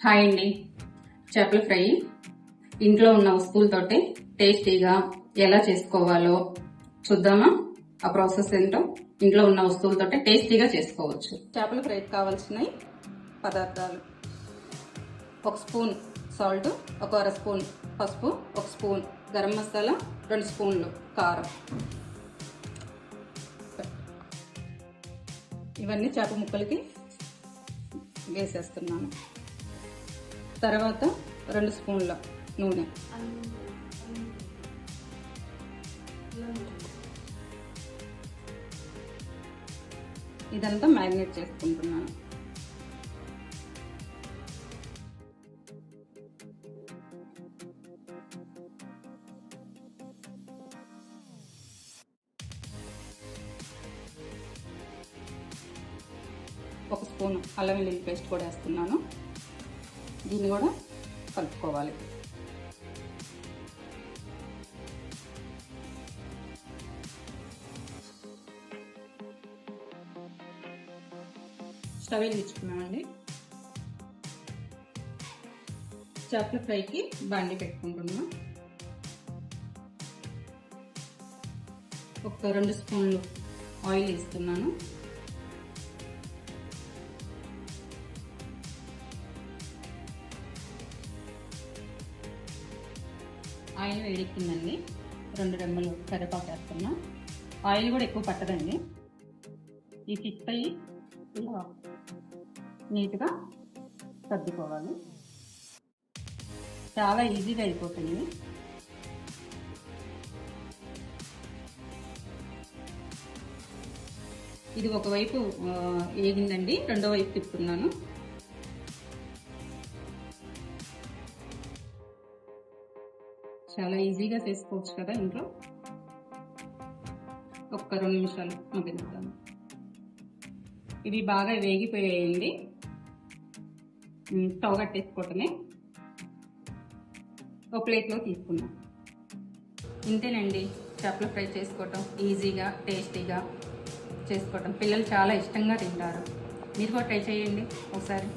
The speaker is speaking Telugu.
హాయ్ అండి. చేపల ఫ్రై ఇంట్లో ఉన్న వస్తువులతోటి టేస్టీగా ఎలా చేసుకోవాలో చూద్దామా? ఆ ప్రాసెస్ ఏంటో ఇంట్లో ఉన్న వస్తువులతోటి టేస్టీగా చేసుకోవచ్చు. చేపల ఫ్రైకి కావాల్సినవి పదార్థాలు: 1 స్పూన్ సాల్ట్, 1/2 స్పూన్ పసుపు, 1 స్పూన్ గరం మసాలా, 2 స్పూన్లు కారం. ఇవన్నీ చేప ముక్కలకి వేసేస్తున్నాను. తర్వాత 2 స్పూన్ల నూనె, ఇదంతా మ్యారినేట్ చేసుకుంటున్నాను. ఒక స్పూన్ అల్లం వెల్లుల్లి పేస్ట్ కూడా వేస్తున్నాను. దీన్ని కూడా కలుపుకోవాలి. స్టవ్ వెలిగించుకున్నామండి. చేపల ఫ్రైకి బాండి పెట్టుకుంటున్నాం. ఒక 2 స్పూన్లు ఆయిల్ వేస్తున్నాను. ఆయిల్ వేడెక్కిందండి. 2 రెమ్మలు కరివేపాకు వేస్తున్నా. ఆయిల్ కూడా ఎక్కువ పట్టదండి. ఈ ఫిష్ అయ్యి ఇలా నీట్గా సర్దుకోవాలి. చాలా ఈజీగా అయిపోతుంది. ఇది ఒకవైపు వేగిందండి, రెండో వైపు తిప్పుతున్నాను. చాలా ఈజీగా చేసుకోవచ్చు కదా ఇంట్లో. ఒక్క 2 నిమిషాలు మగ్గనిద్దాము. ఇవి బాగా వేగిపోయాయండి. స్టవ్ కట్టేసుకోవటమే. ఒక ప్లేట్లో తీసుకున్నాం. ఇంతేనండి, చేపల ఫ్రై చేసుకోవటం ఈజీగా టేస్టీగా చేసుకోవటం. పిల్లలు చాలా ఇష్టంగా తింటారు. మీరు కూడా ట్రై చేయండి ఒకసారి.